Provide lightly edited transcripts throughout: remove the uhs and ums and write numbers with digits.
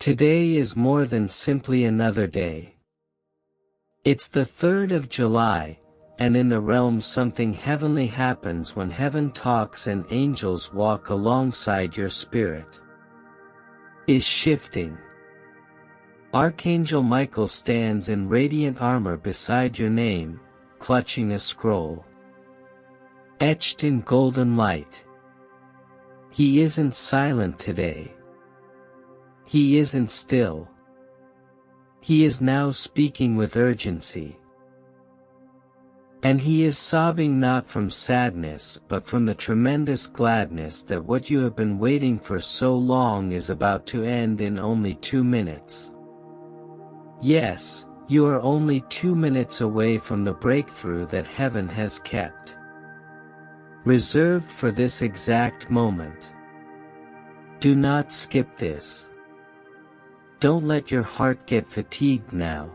Today is more than simply another day. It's the 3rd of July, and in the realm something heavenly happens when heaven talks and angels walk alongside your spirit. Is shifting. Archangel Michael stands in radiant armor beside your name, clutching a scroll etched in golden light. He isn't silent today. He isn't still. He is now speaking with urgency. And he is sobbing not from sadness but from the tremendous gladness that what you have been waiting for so long is about to end in only 2 minutes. Yes, you are only 2 minutes away from the breakthrough that heaven has kept reserved for this exact moment. Do not skip this. Don't let your heart get fatigued now.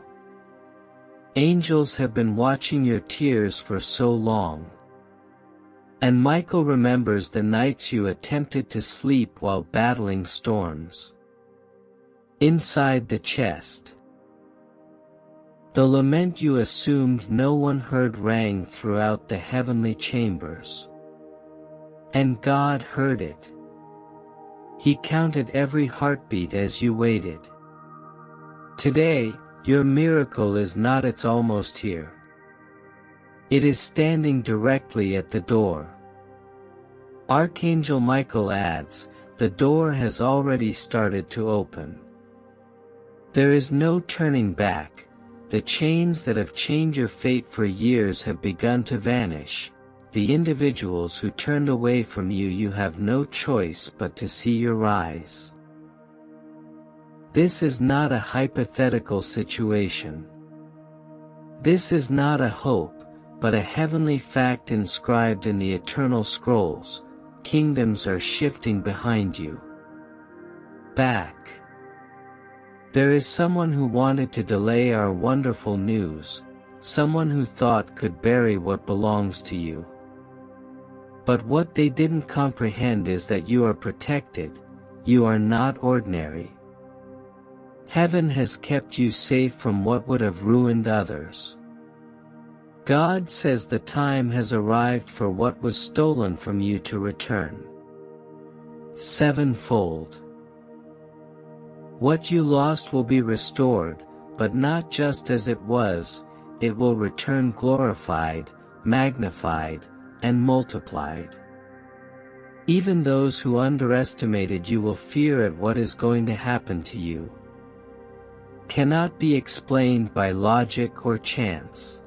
Angels have been watching your tears for so long. And Michael remembers the nights you attempted to sleep while battling storms inside the chest. The lament you assumed no one heard rang throughout the heavenly chambers. And God heard it. He counted every heartbeat as you waited. Today, your miracle is not "it's almost here." It is standing directly at the door. Archangel Michael adds, the door has already started to open. There is no turning back. The chains that have chained your fate for years have begun to vanish. The individuals who turned away from you have no choice but to see your rise. This is not a hypothetical situation. This is not a hope, but a heavenly fact inscribed in the eternal scrolls. Kingdoms are shifting behind you. Back. There is someone who wanted to delay our wonderful news, someone who thought could bury what belongs to you. But what they didn't comprehend is that you are protected, you are not ordinary. Heaven has kept you safe from what would have ruined others. God says the time has arrived for what was stolen from you to return sevenfold. What you lost will be restored, but not just as it was, it will return glorified, magnified, and multiplied. Even those who underestimated you will fear at what is going to happen to you. Cannot be explained by logic or chance.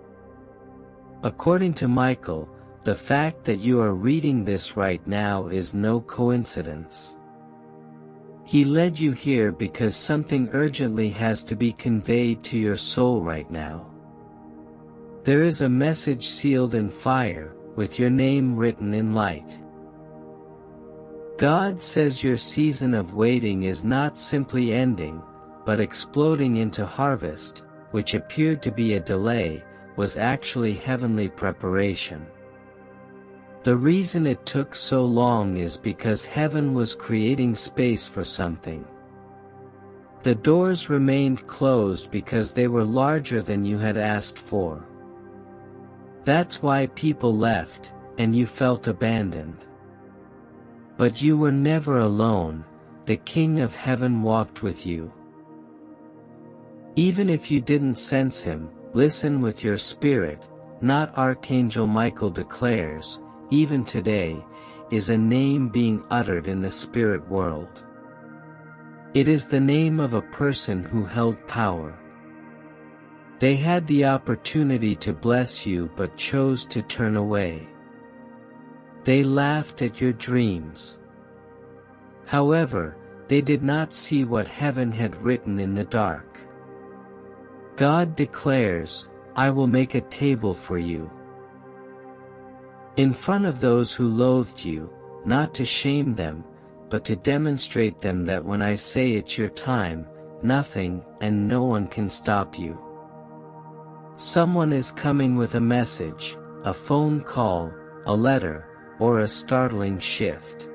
According to Michael, the fact that you are reading this right now is no coincidence. He led you here because something urgently has to be conveyed to your soul right now. There is a message sealed in fire, with your name written in light. God says your season of waiting is not simply ending, but exploding into harvest, which appeared to be a delay, was actually heavenly preparation. The reason it took so long is because heaven was creating space for something. The doors remained closed because they were larger than you had asked for. That's why people left, and you felt abandoned. But you were never alone. The King of Heaven walked with you. Even if you didn't sense him, listen with your spirit. Not Archangel Michael declares, even today, is a name being uttered in the spirit world. It is the name of a person who held power. They had the opportunity to bless you but chose to turn away. They laughed at your dreams. However, they did not see what heaven had written in the dark. God declares, I will make a table for you in front of those who loathed you, not to shame them, but to demonstrate them that when I say it's your time, nothing and no one can stop you. Someone is coming with a message, a phone call, a letter, or a startling shift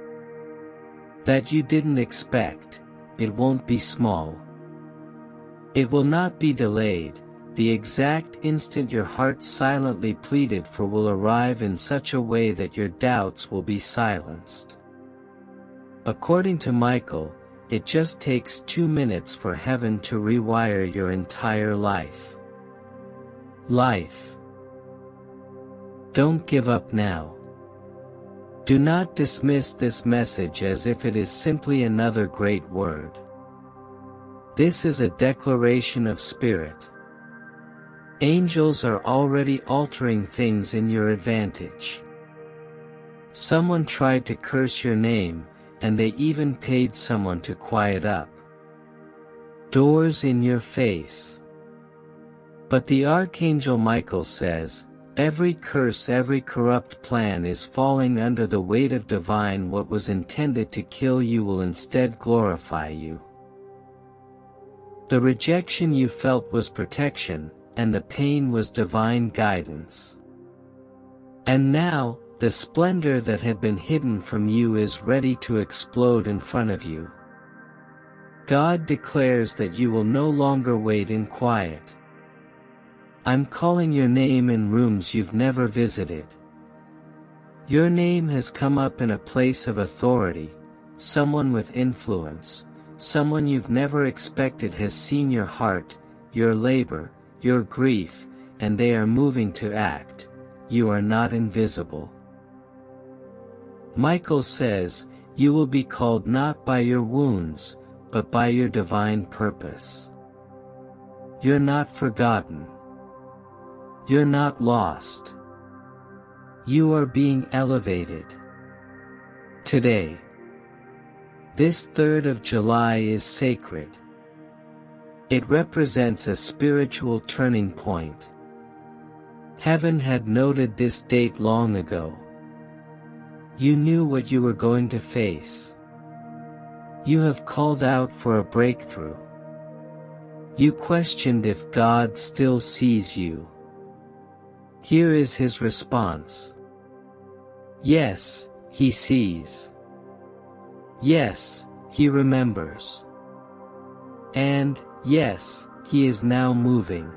that you didn't expect, it won't be small. It will not be delayed. The exact instant your heart silently pleaded for will arrive in such a way that your doubts will be silenced. According to Michael, it just takes 2 minutes for heaven to rewire your entire life. Don't give up now. Do not dismiss this message as if it is simply another great word. This is a declaration of spirit. Angels are already altering things in your advantage. Someone tried to curse your name, and they even paid someone to quiet up. Doors in your face. But the Archangel Michael says, every curse, every corrupt plan is falling under the weight of divine. What was intended to kill you will instead glorify you. The rejection you felt was protection, and the pain was divine guidance. And now, the splendor that had been hidden from you is ready to explode in front of you. God declares that you will no longer wait in quiet. I'm calling your name in rooms you've never visited. Your name has come up in a place of authority. Someone with influence, someone you've never expected has seen your heart, your labor, your grief, and they are moving to act. You are not invisible. Michael says, you will be called not by your wounds, but by your divine purpose. You're not forgotten. You're not lost. You are being elevated. Today. This 3rd of July is sacred. It represents a spiritual turning point. Heaven had noted this date long ago. You knew what you were going to face. You have called out for a breakthrough. You questioned if God still sees you. Here is his response. Yes, he sees. Yes, he remembers. And, yes, he is now moving.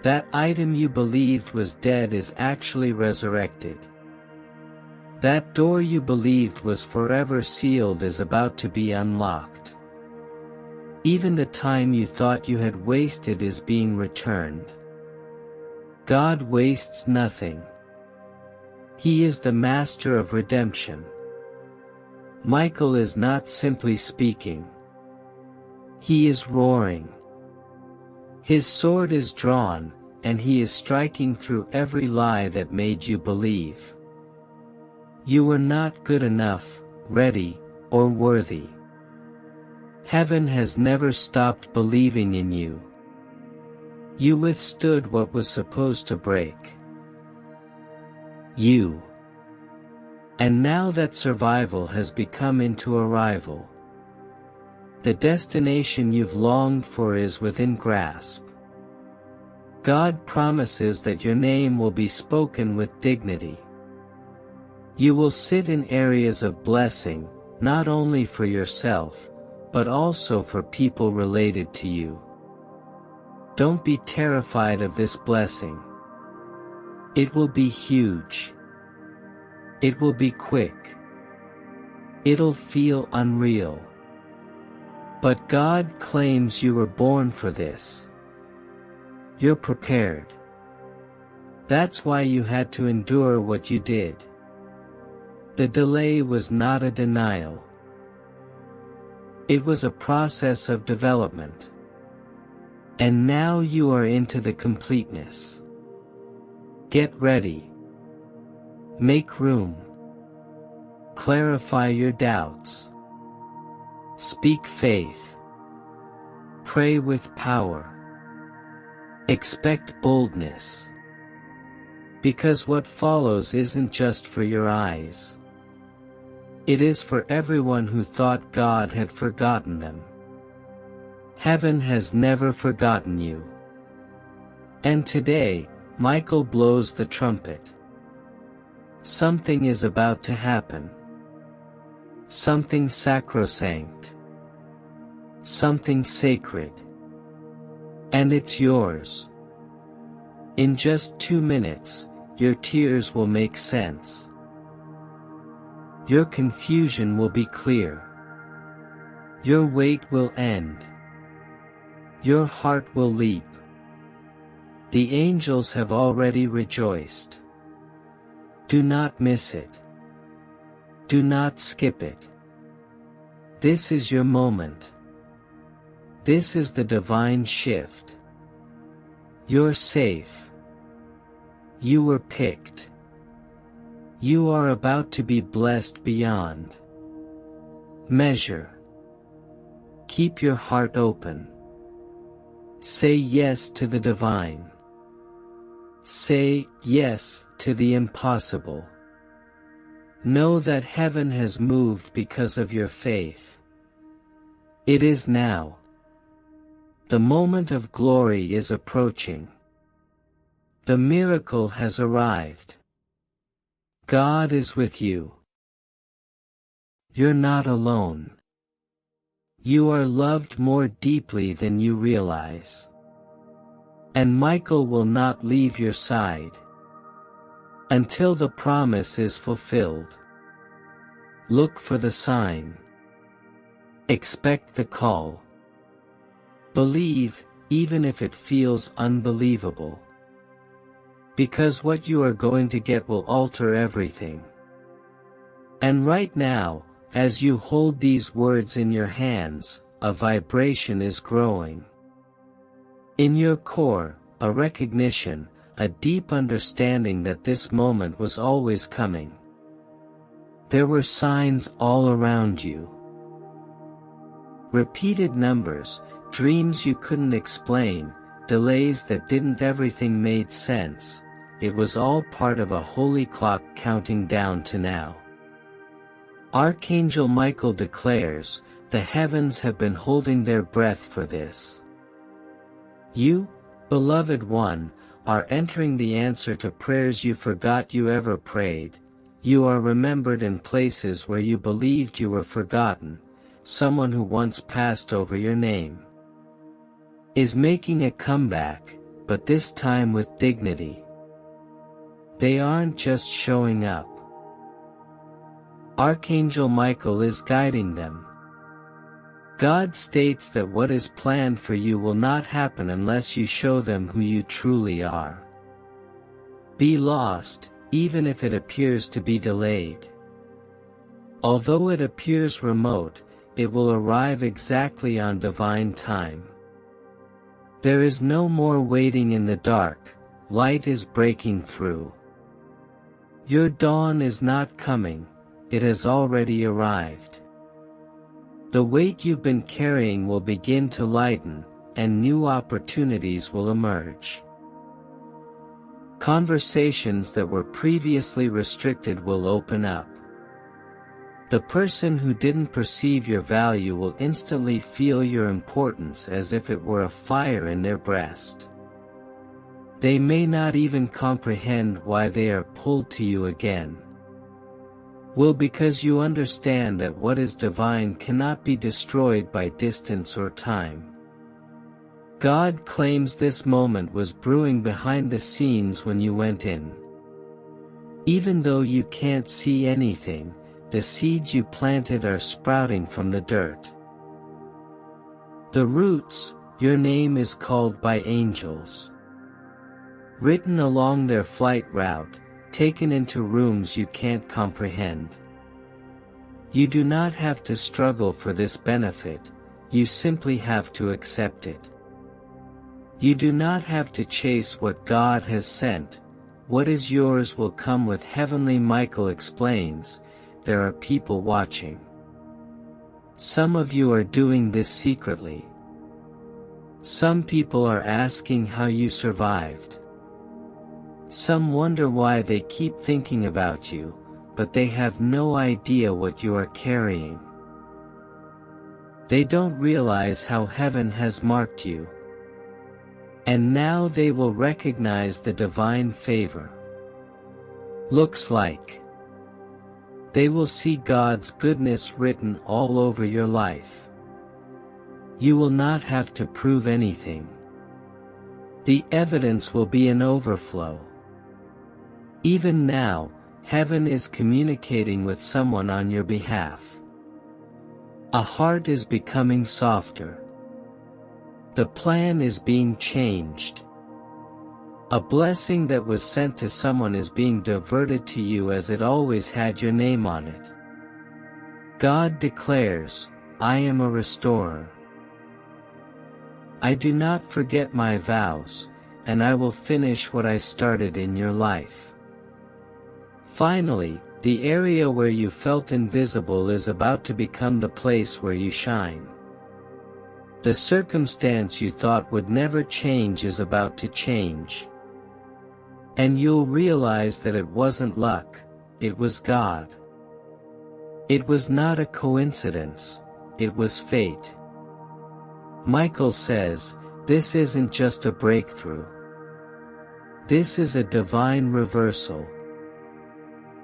That item you believed was dead is actually resurrected. That door you believed was forever sealed is about to be unlocked. Even the time you thought you had wasted is being returned. God wastes nothing. He is the master of redemption. Michael is not simply speaking. He is roaring. His sword is drawn, and he is striking through every lie that made you believe. You were not good enough, ready, or worthy. Heaven has never stopped believing in you. You withstood what was supposed to break you. And now that survival has become into arrival. The destination you've longed for is within grasp. God promises that your name will be spoken with dignity. You will sit in areas of blessing, not only for yourself, but also for people related to you. Don't be terrified of this blessing. It will be huge. It will be quick. It'll feel unreal. But God claims you were born for this. You're prepared. That's why you had to endure what you did. The delay was not a denial. It was a process of development. And now you are into the completeness. Get ready. Make room. Clarify your doubts. Speak faith. Pray with power. Expect boldness. Because what follows isn't just for your eyes. It is for everyone who thought God had forgotten them. Heaven has never forgotten you. And today, Michael blows the trumpet. Something is about to happen. Something sacrosanct. something sacred. And it's yours. In just 2 minutes, your tears will make sense. Your confusion will be clear. Your wait will end. Your heart will leap. The angels have already rejoiced. Do not miss it. Do not skip it. This is your moment. This is the divine shift. You're safe. You were picked. You are about to be blessed beyond measure. Keep your heart open. Say yes to the divine. Say yes to the impossible. Know that heaven has moved because of your faith. It is now. The moment of glory is approaching. The miracle has arrived. God is with you. You're not alone. You are loved more deeply than you realize. And Michael will not leave your side until the promise is fulfilled. Look for the sign. Expect the call. Believe, even if it feels unbelievable. Because what you are going to get will alter everything. And right now, as you hold these words in your hands, a vibration is growing. In your core, a recognition, a deep understanding that this moment was always coming. There were signs all around you. Repeated numbers, dreams you couldn't explain, delays that didn't everything made sense. It was all part of a holy clock counting down to now. Archangel Michael declares, the heavens have been holding their breath for this. You, beloved one, are entering the answer to prayers you forgot you ever prayed. You are remembered in places where you believed you were forgotten. Someone who once passed over your name is making a comeback, but this time with dignity. They aren't just showing up. Archangel Michael is guiding them. God states that what is planned for you will not happen unless you show them who you truly are. Be lost, even if it appears to be delayed. Although it appears remote, it will arrive exactly on divine time. There is no more waiting in the dark, light is breaking through. Your dawn is not coming, it has already arrived. The weight you've been carrying will begin to lighten, and new opportunities will emerge. Conversations that were previously restricted will open up. The person who didn't perceive your value will instantly feel your importance as if it were a fire in their breast. They may not even comprehend why they are pulled to you again. Well, because you understand that what is divine cannot be destroyed by distance or time. God claims this moment was brewing behind the scenes when you went in. Even though you can't see anything, the seeds you planted are sprouting from the dirt. The roots, your name is called by angels. Written along their flight route, taken into rooms you can't comprehend. You do not have to struggle for this benefit, you simply have to accept it. You do not have to chase what God has sent. What is yours will come with heavenly. Michael explains, there are people watching. Some of you are doing this secretly. Some people are asking how you survived. Some wonder why they keep thinking about you, but they have no idea what you are carrying. They don't realize how heaven has marked you. And now they will recognize the divine favor. Looks like. They will see God's goodness written all over your life. You will not have to prove anything. The evidence will be an overflow. Even now, heaven is communicating with someone on your behalf. A heart is becoming softer. The plan is being changed. A blessing that was sent to someone is being diverted to you as it always had your name on it. God declares, I am a restorer. I do not forget my vows, and I will finish what I started in your life. Finally, the area where you felt invisible is about to become the place where you shine. The circumstance you thought would never change is about to change. And you'll realize that it wasn't luck, it was God. It was not a coincidence, it was fate. Michael says, this isn't just a breakthrough. This is a divine reversal.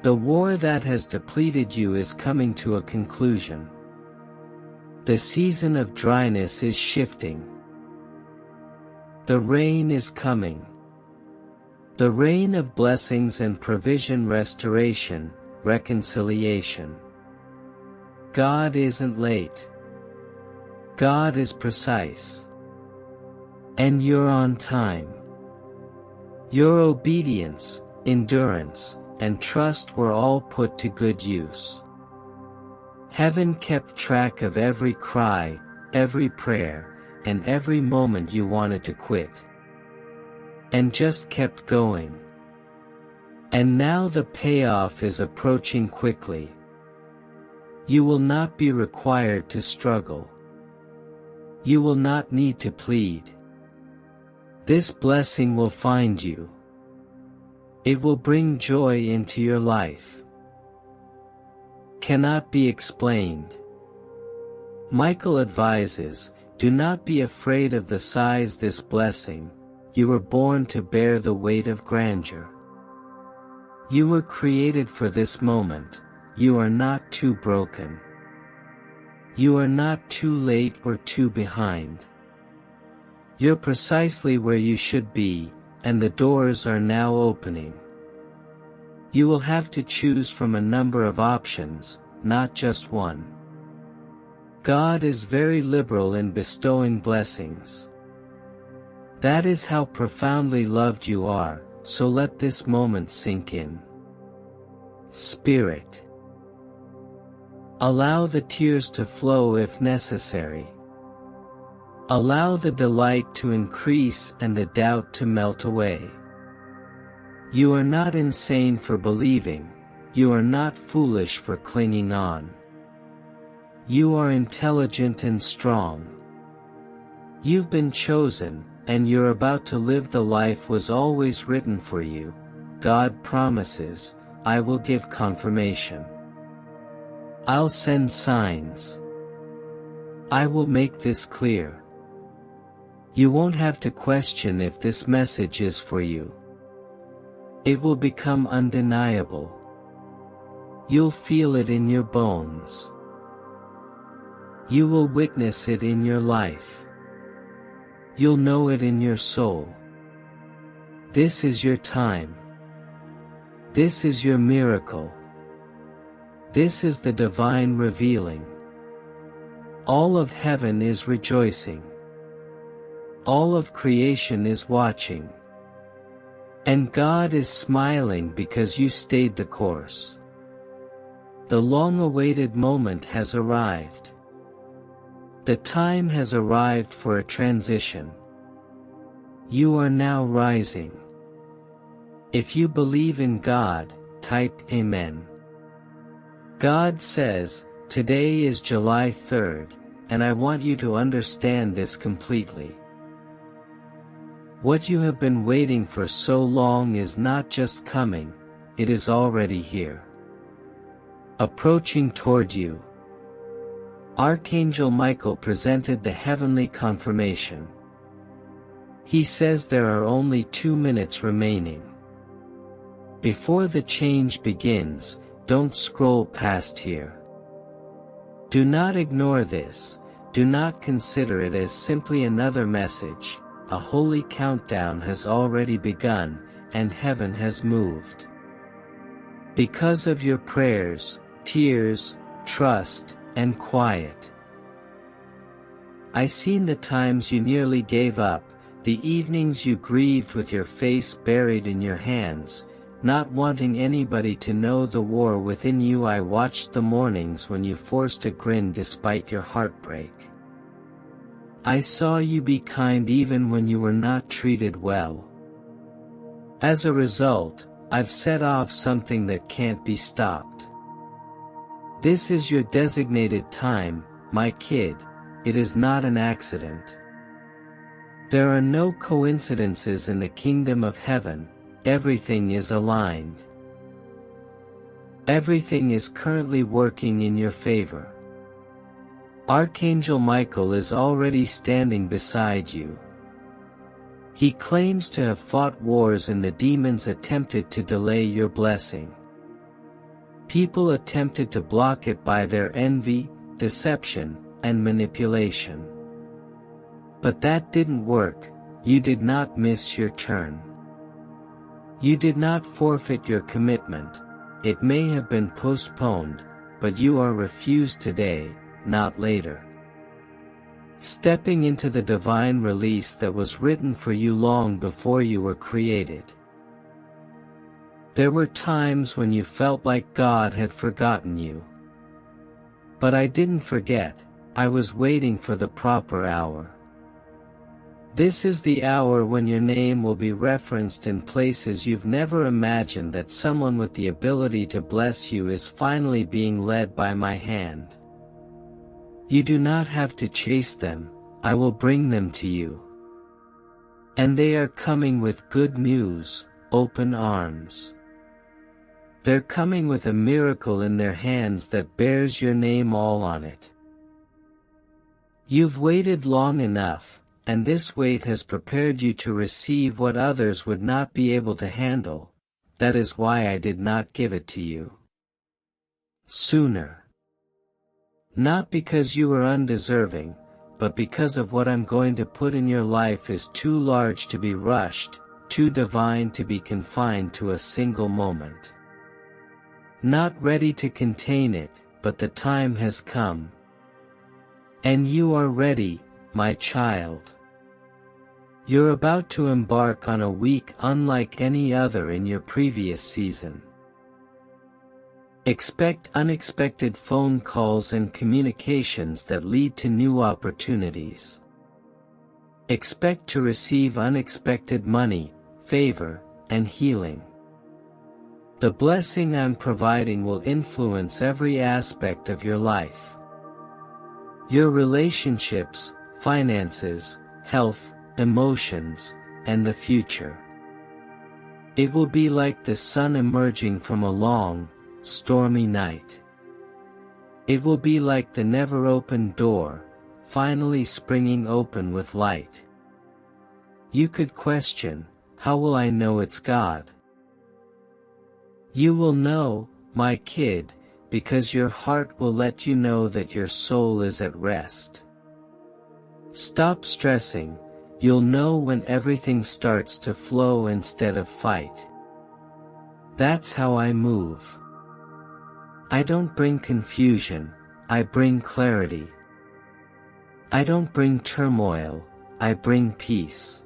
The war that has depleted you is coming to a conclusion. The season of dryness is shifting. The rain is coming. The rain of blessings and provision, restoration, reconciliation. God isn't late. God is precise. And you're on time. Your obedience, endurance, and trust were all put to good use. Heaven kept track of every cry, every prayer, and every moment you wanted to quit. And just kept going. And now the payoff is approaching quickly. You will not be required to struggle. You will not need to plead. This blessing will find you. It will bring joy into your life. Cannot be explained. Michael advises, do not be afraid of the size this blessing. You were born to bear the weight of grandeur. You were created for this moment. You are not too broken. You are not too late or too behind. You're precisely where you should be, and the doors are now opening. You will have to choose from a number of options, not just one. God is very liberal in bestowing blessings. That is how profoundly loved you are, so let this moment sink in. Spirit. Allow the tears to flow if necessary. Allow the delight to increase and the doubt to melt away. You are not insane for believing, you are not foolish for clinging on. You are intelligent and strong. You've been chosen, and you're about to live the life was always written for you. God promises, I will give confirmation. I'll send signs. I will make this clear. You won't have to question if this message is for you. It will become undeniable. You'll feel it in your bones. You will witness it in your life. You'll know it in your soul. This is your time. This is your miracle. This is the divine revealing. All of heaven is rejoicing. All of creation is watching. And God is smiling because you stayed the course. The long-awaited moment has arrived. The time has arrived for a transition. You are now rising. If you believe in God, type Amen. God says, today is July 3rd, and I want you to understand this completely. What you have been waiting for so long is not just coming, it is already here. Approaching toward you. Archangel Michael presented the heavenly confirmation. He says there are only 2 minutes remaining. Before the change begins, don't scroll past here. Do not ignore this, do not consider it as simply another message. A holy countdown has already begun, and heaven has moved. Because of your prayers, tears, trust, and quiet. I seen the times you nearly gave up, the evenings you grieved with your face buried in your hands, not wanting anybody to know the war within you. I watched the mornings when you forced a grin despite your heartbreak. I saw you be kind even when you were not treated well. As a result, I've set off something that can't be stopped. This is your designated time, my kid. It is not an accident. There are no coincidences in the kingdom of heaven. Everything is aligned. Everything is currently working in your favor. Archangel Michael is already standing beside you. He claims to have fought wars and the demons attempted to delay your blessing. People attempted to block it by their envy, deception, and manipulation. But that didn't work. You did not miss your turn. You did not forfeit your commitment. It may have been postponed, but you are refused today, not later. Stepping into the divine release that was written for you long before you were created. There were times when you felt like God had forgotten you. But I didn't forget. I was waiting for the proper hour. This is the hour when your name will be referenced in places you've never imagined, that someone with the ability to bless you is finally being led by my hand. You do not have to chase them, I will bring them to you. And they are coming with good news, open arms. They're coming with a miracle in their hands that bears your name all on it. You've waited long enough, and this wait has prepared you to receive what others would not be able to handle. That is why I did not give it to you sooner. Not because you were undeserving, but because of what I'm going to put in your life is too large to be rushed, too divine to be confined to a single moment. Not ready to contain it, but the time has come. And you are ready, my child. You're about to embark on a week unlike any other in your previous season. Expect unexpected phone calls and communications that lead to new opportunities. Expect to receive unexpected money, favor, and healing. The blessing I'm providing will influence every aspect of your life. Your relationships, finances, health, emotions, and the future. It will be like the sun emerging from a long, stormy night. It will be like the never-opened door, finally springing open with light. You could question, how will I know it's God? You will know, my kid, because your heart will let you know that your soul is at rest. Stop stressing, you'll know when everything starts to flow instead of fight. That's how I move. I don't bring confusion, I bring clarity. I don't bring turmoil, I bring peace.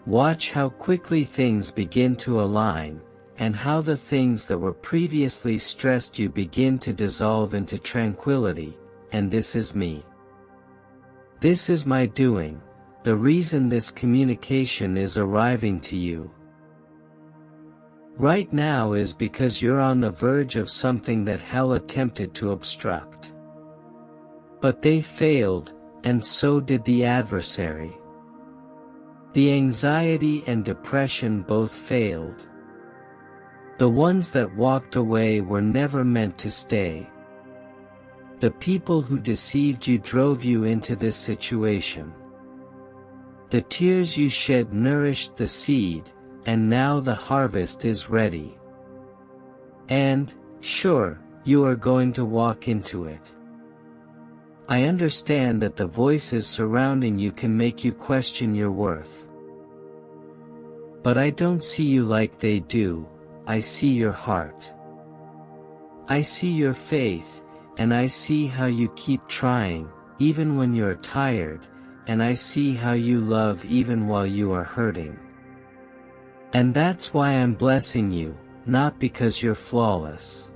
Watch how quickly things begin to align, and how the things that were previously stressed you begin to dissolve into tranquility, and this is me. This is my doing, the reason this communication is arriving to you right now is because you're on the verge of something that hell attempted to obstruct. But they failed, and so did the adversary. The anxiety and depression both failed. The ones that walked away were never meant to stay. The people who deceived you drove you into this situation. The tears you shed nourished the seed, and now the harvest is ready. And, sure, you are going to walk into it. I understand that the voices surrounding you can make you question your worth. But I don't see you like they do. I see your heart. I see your faith, and I see how you keep trying, even when you're tired, and I see how you love even while you are hurting. And that's why I'm blessing you, not because you're flawless.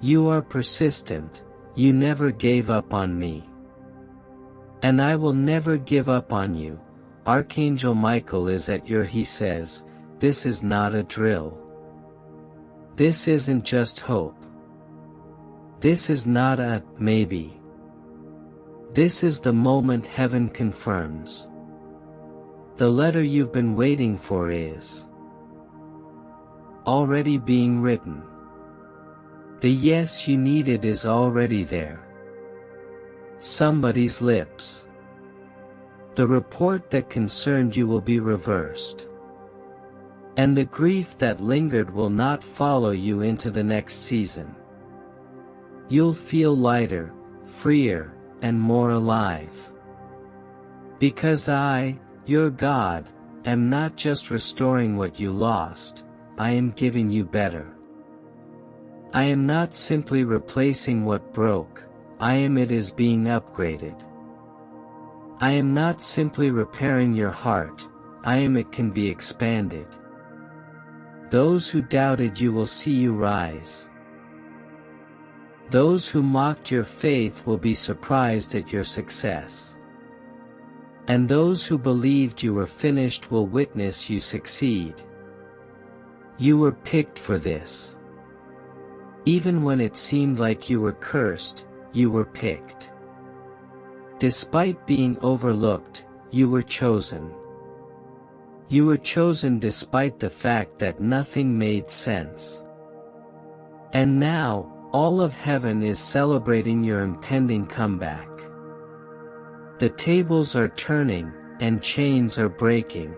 You are persistent, you never gave up on me. And I will never give up on you. Archangel Michael is at your. He says, this is not a drill. This isn't just hope. This is not a maybe. This is the moment heaven confirms. The letter you've been waiting for is already being written. The yes you needed is already there. Somebody's lips. The report that concerned you will be reversed. And the grief that lingered will not follow you into the next season. You'll feel lighter, freer, and more alive. Because I, your God, am not just restoring what you lost, I am giving you better. I am not simply replacing what broke, it is being upgraded. I am not simply repairing your heart, it can be expanded. Those who doubted you will see you rise. Those who mocked your faith will be surprised at your success. And those who believed you were finished will witness you succeed. You were picked for this. Even when it seemed like you were cursed, you were picked. Despite being overlooked, you were chosen. You were chosen despite the fact that nothing made sense. And now, all of heaven is celebrating your impending comeback. The tables are turning, and chains are breaking.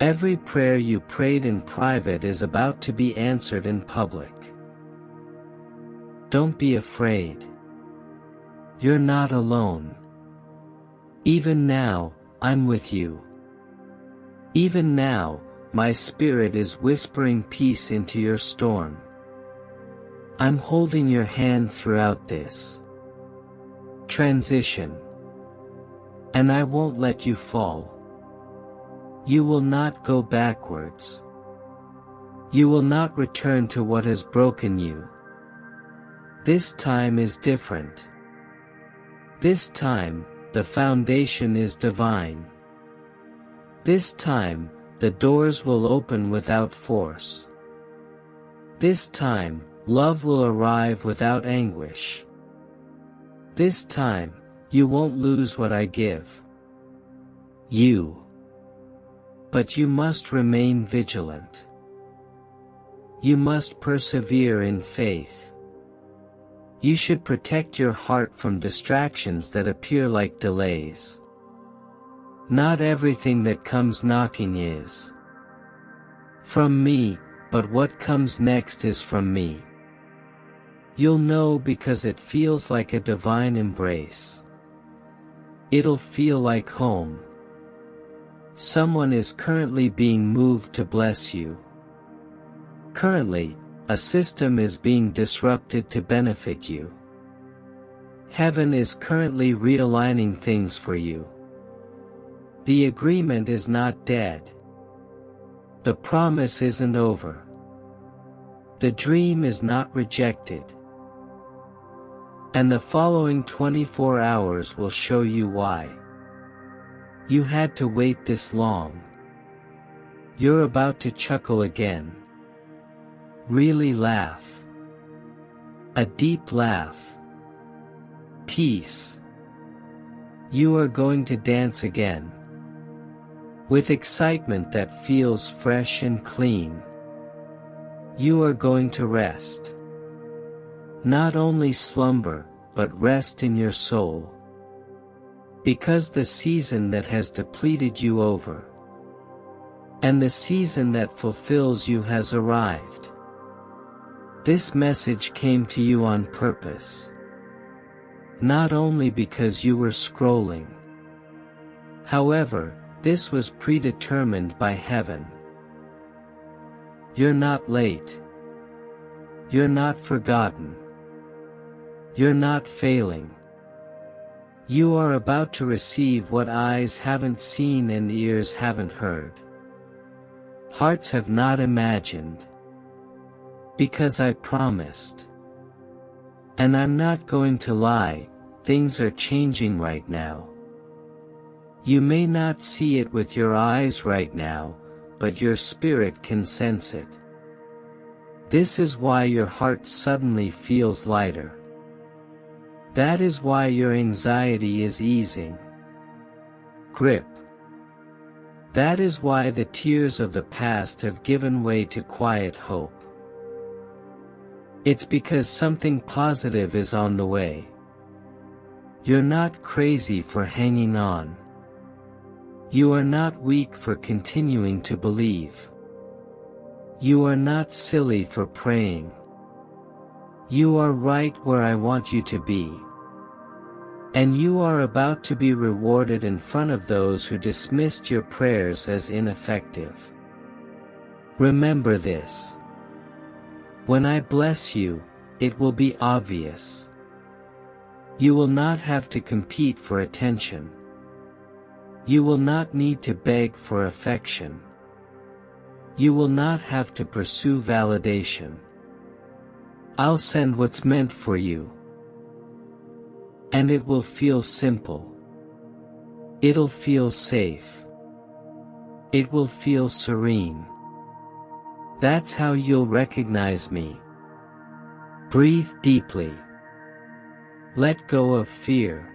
Every prayer you prayed in private is about to be answered in public. Don't be afraid. You're not alone. Even now, I'm with you. Even now, my spirit is whispering peace into your storm. I'm holding your hand throughout this transition. And I won't let you fall. You will not go backwards. You will not return to what has broken you. This time is different. This time, the foundation is divine. This time, the doors will open without force. This time, love will arrive without anguish. This time, you won't lose what I give you. But you must remain vigilant. You must persevere in faith. You should protect your heart from distractions that appear like delays. Not everything that comes knocking is from me, but what comes next is from me. You'll know because it feels like a divine embrace. It'll feel like home. Someone is currently being moved to bless you. Currently, a system is being disrupted to benefit you. Heaven is currently realigning things for you. The agreement is not dead. The promise isn't over. The dream is not rejected. And the following 24 hours will show you why you had to wait this long. You're about to chuckle again. Really laugh. A deep laugh. Peace. You are going to dance again. With excitement that feels fresh and clean. You are going to rest. Not only slumber, but rest in your soul. Because the season that has depleted you over. And the season that fulfills you has arrived. This message came to you on purpose. not only because you were scrolling. However, this was predetermined by heaven. You're not late. You're not forgotten. You're not failing. You are about to receive what eyes haven't seen and ears haven't heard. Hearts have not imagined. Because I promised. And I'm not going to lie, things are changing right now. You may not see it with your eyes right now, but your spirit can sense it. This is why your heart suddenly feels lighter. That is why your anxiety is easing. Grip. That is why the tears of the past have given way to quiet hope. It's because something positive is on the way. You're not crazy for hanging on. You are not weak for continuing to believe. You are not silly for praying. You are right where I want you to be. And you are about to be rewarded in front of those who dismissed your prayers as ineffective. Remember this. When I bless you, it will be obvious. You will not have to compete for attention. You will not need to beg for affection. You will not have to pursue validation. I'll send what's meant for you. And it will feel simple. It'll feel safe. It will feel serene. That's how you'll recognize me. Breathe deeply. Let go of fear.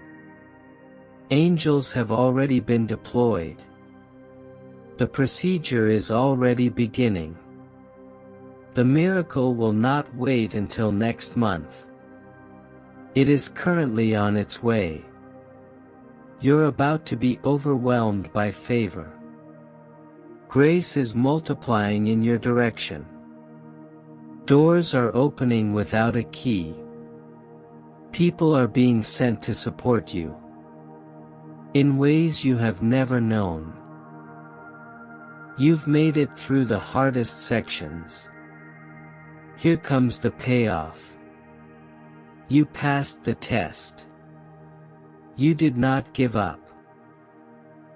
Angels have already been deployed. The procedure is already beginning. The miracle will not wait until next month. It is currently on its way. You're about to be overwhelmed by favor. Grace is multiplying in your direction. Doors are opening without a key. People are being sent to support you. In ways you have never known. You've made it through the hardest sections. Here comes the payoff. You passed the test. You did not give up.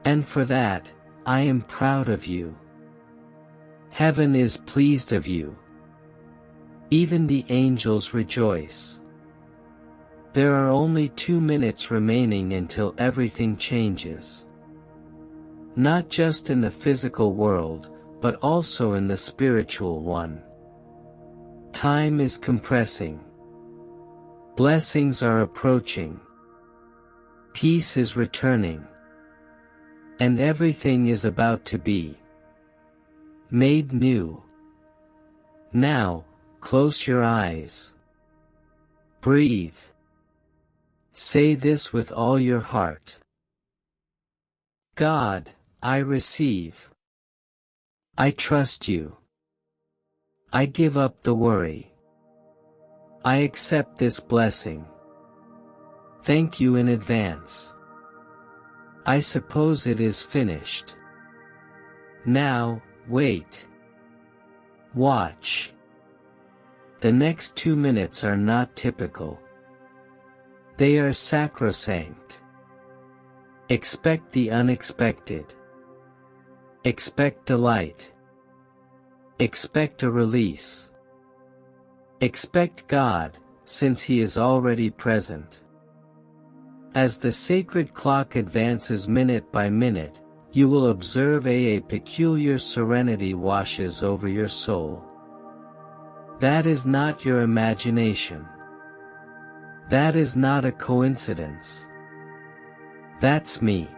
And for that, I am proud of you. Heaven is pleased of you. Even the angels rejoice. There are only 2 minutes remaining until everything changes. Not just in the physical world, but also in the spiritual one. Time is compressing. Blessings are approaching. Peace is returning. And everything is about to be made new. Now, close your eyes. Breathe. Say this with all your heart. God, I receive. I trust you. I give up the worry. I accept this blessing. Thank you in advance. I suppose it is finished. Now, wait. Watch. The next 2 minutes are not typical. They are sacrosanct. Expect the unexpected. Expect delight. Expect a release. Expect God, since He is already present. As the sacred clock advances minute by minute, you will observe a peculiar serenity washes over your soul. That is not your imagination. That is not a coincidence. That's me.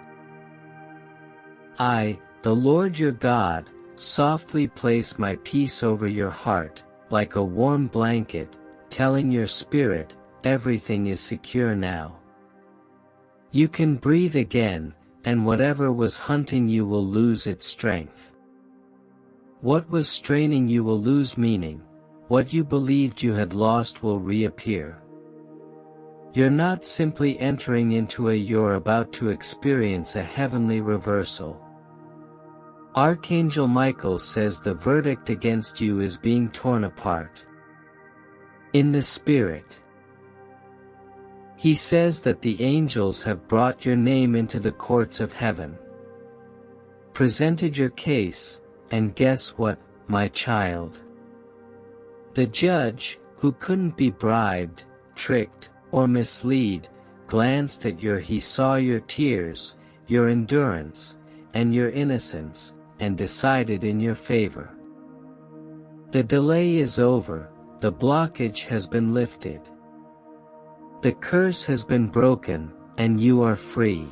I, the Lord your God, softly place my peace over your heart, like a warm blanket, telling your spirit, everything is secure now. You can breathe again, and whatever was hunting you will lose its strength. What was straining you will lose meaning, what you believed you had lost will reappear. You're not simply entering into you're about to experience a heavenly reversal. Archangel Michael says the verdict against you is being torn apart. In the Spirit, he says that the angels have brought your name into the courts of heaven, presented your case, and guess what, my child? The judge, who couldn't be bribed, tricked, or mislead, glanced at he saw your tears, your endurance, and your innocence, and decided in your favor. The delay is over, the blockage has been lifted. The curse has been broken, and you are free.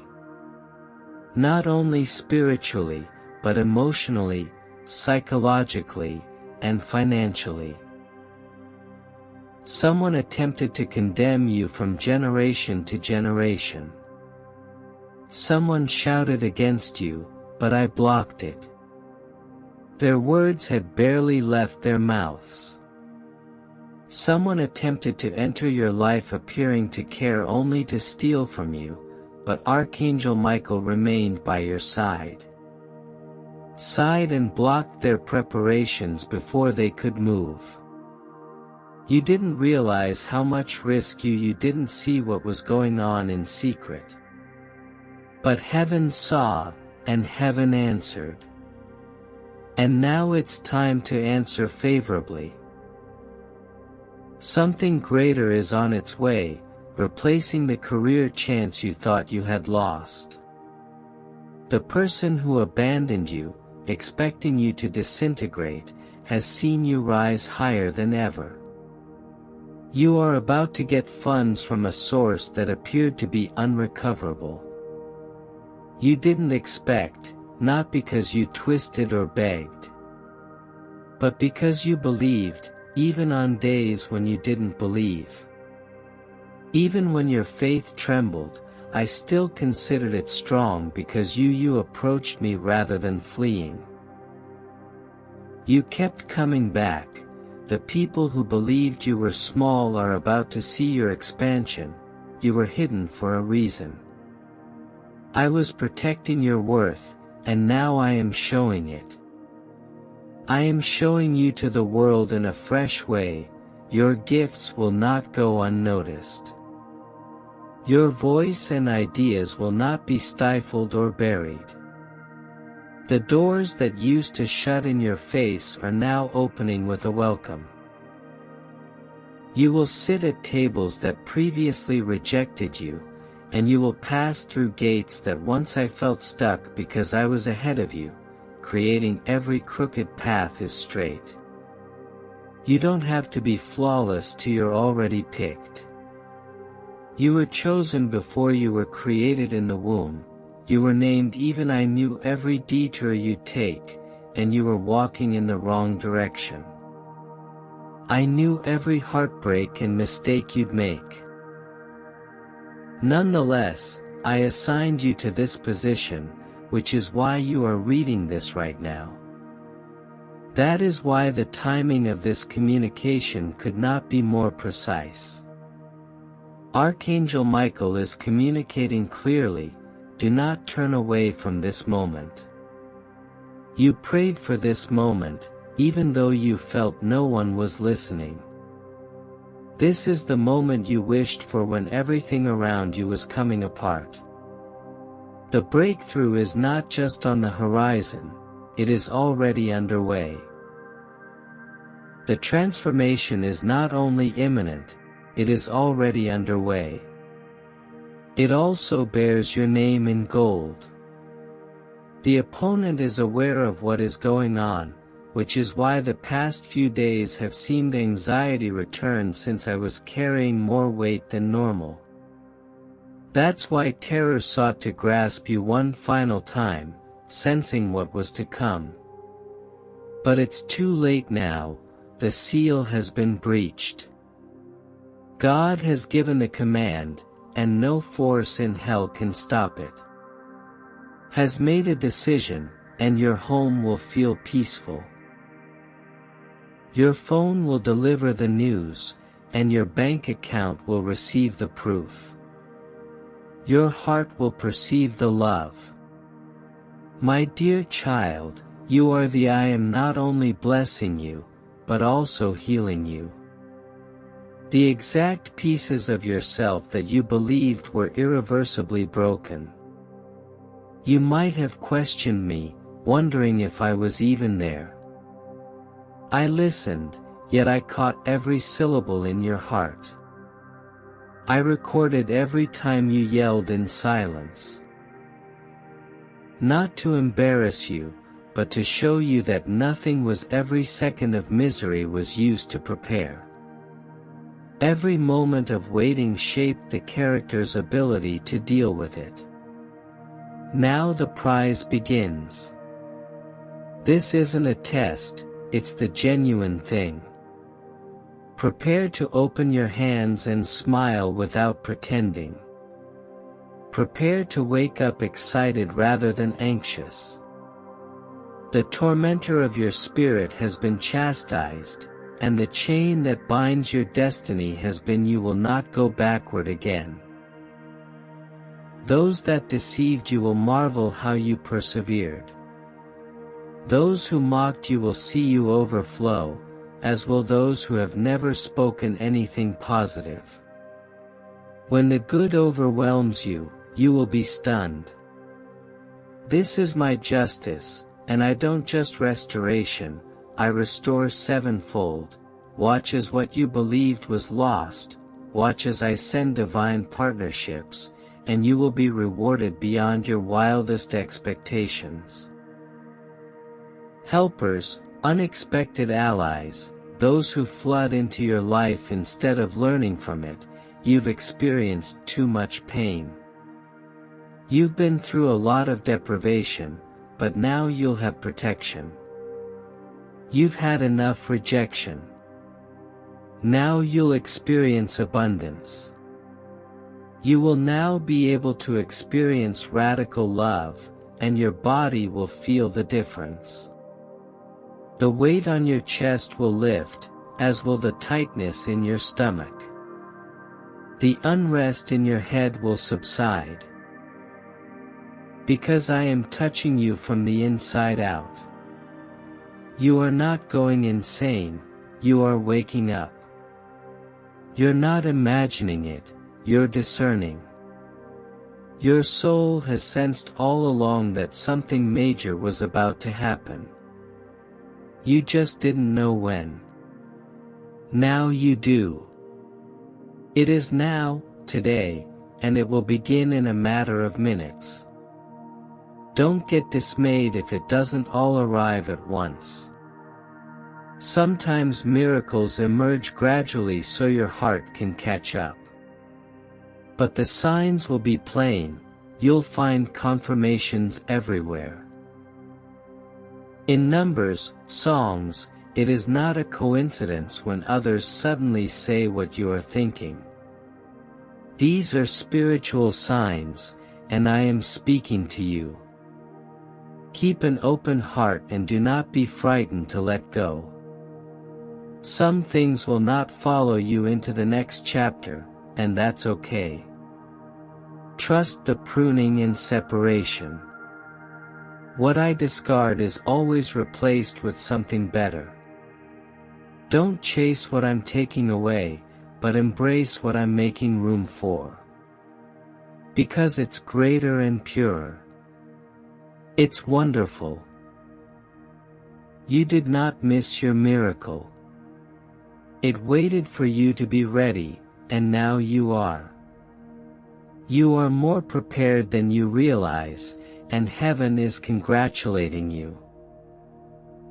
Not only spiritually, but emotionally, psychologically, and financially. Someone attempted to condemn you from generation to generation. Someone shouted against you, but I blocked it. Their words had barely left their mouths. Someone attempted to enter your life appearing to care only to steal from you, but Archangel Michael remained by your side. Sighed and blocked their preparations before they could move. You didn't realize how much risk you didn't see what was going on in secret. But heaven saw, and heaven answered. And now it's time to answer favorably. Something greater is on its way, replacing the career chance you thought you had lost. The person who abandoned you, expecting you to disintegrate, has seen you rise higher than ever. You are about to get funds from a source that appeared to be unrecoverable. You didn't expect, not because you twisted or begged, but because you believed, even on days when you didn't believe. Even when your faith trembled, I still considered it strong because you approached me rather than fleeing. You kept coming back. The people who believed you were small are about to see your expansion. You were hidden for a reason. I was protecting your worth, and now I am showing it. I am showing you to the world in a fresh way. Your gifts will not go unnoticed. Your voice and ideas will not be stifled or buried. The doors that used to shut in your face are now opening with a welcome. You will sit at tables that previously rejected you, and you will pass through gates that once I felt stuck because I was ahead of you, creating every crooked path is straight. You don't have to be flawless till you're already picked. You were chosen before you were created in the womb. You were named even I knew every detour you'd take, and you were walking in the wrong direction. I knew every heartbreak and mistake you'd make. Nonetheless, I assigned you to this position, which is why you are reading this right now. That is why the timing of this communication could not be more precise. Archangel Michael is communicating clearly. Do not turn away from this moment. You prayed for this moment, even though you felt no one was listening. This is the moment you wished for when everything around you was coming apart. The breakthrough is not just on the horizon, it is already underway. The transformation is not only imminent, it is already underway. It also bears your name in gold. The opponent is aware of what is going on, which is why the past few days have seemed anxiety return since I was carrying more weight than normal. That's why terror sought to grasp you one final time, sensing what was to come. But it's too late now, the seal has been breached. God has given the command, and no force in hell can stop it. Has made a decision, and your home will feel peaceful. Your phone will deliver the news, and your bank account will receive the proof. Your heart will perceive the love. My dear child, you are the I am not only blessing you, but also healing you. The exact pieces of yourself that you believed were irreversibly broken. You might have questioned me, wondering if I was even there. I listened, yet I caught every syllable in your heart. I recorded every time you yelled in silence. Not to embarrass you, but to show you that nothing was every second of misery was used to prepare. Every moment of waiting shaped the character's ability to deal with it. Now the prize begins. This isn't a test, it's the genuine thing. Prepare to open your hands and smile without pretending. Prepare to wake up excited rather than anxious. The tormentor of your spirit has been chastised, and the chain that binds your destiny has been you will not go backward again. Those that deceived you will marvel how you persevered. Those who mocked you will see you overflow, as will those who have never spoken anything positive. When the good overwhelms you, you will be stunned. This is my justice, and I don't just restoration, I restore sevenfold. Watch as what you believed was lost, watch as I send divine partnerships, and you will be rewarded beyond your wildest expectations. Helpers, unexpected allies, those who flood into your life instead of learning from it, you've experienced too much pain. You've been through a lot of deprivation, but now you'll have protection. You've had enough rejection. Now you'll experience abundance. You will now be able to experience radical love, and your body will feel the difference. The weight on your chest will lift, as will the tightness in your stomach. The unrest in your head will subside. Because I am touching you from the inside out. You are not going insane, you are waking up. You're not imagining it, you're discerning. Your soul has sensed all along that something major was about to happen. You just didn't know when. Now you do. It is now, today, and it will begin in a matter of minutes. Don't get dismayed if it doesn't all arrive at once. Sometimes miracles emerge gradually so your heart can catch up. But the signs will be plain, you'll find confirmations everywhere. In numbers, songs, it is not a coincidence when others suddenly say what you are thinking. These are spiritual signs, and I am speaking to you. Keep an open heart and do not be frightened to let go. Some things will not follow you into the next chapter, and that's okay. Trust the pruning and separation. What I discard is always replaced with something better. Don't chase what I'm taking away, but embrace what I'm making room for. Because it's greater and purer. It's wonderful. You did not miss your miracle. It waited for you to be ready, and now you are. You are more prepared than you realize, and heaven is congratulating you.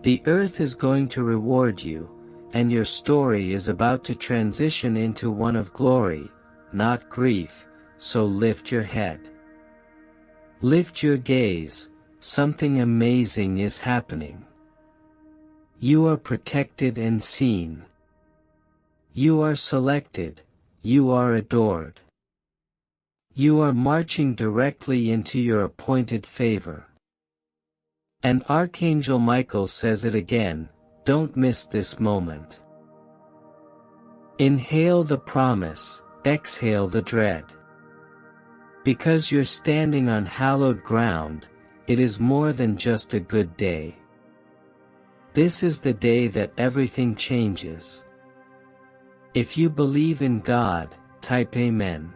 The earth is going to reward you, and your story is about to transition into one of glory, not grief, so lift your head. Lift your gaze, something amazing is happening. You are protected and seen. You are selected, you are adored. You are marching directly into your appointed favor. And Archangel Michael says it again, don't miss this moment. Inhale the promise, exhale the dread. Because you're standing on hallowed ground, it is more than just a good day. This is the day that everything changes. If you believe in God, type Amen.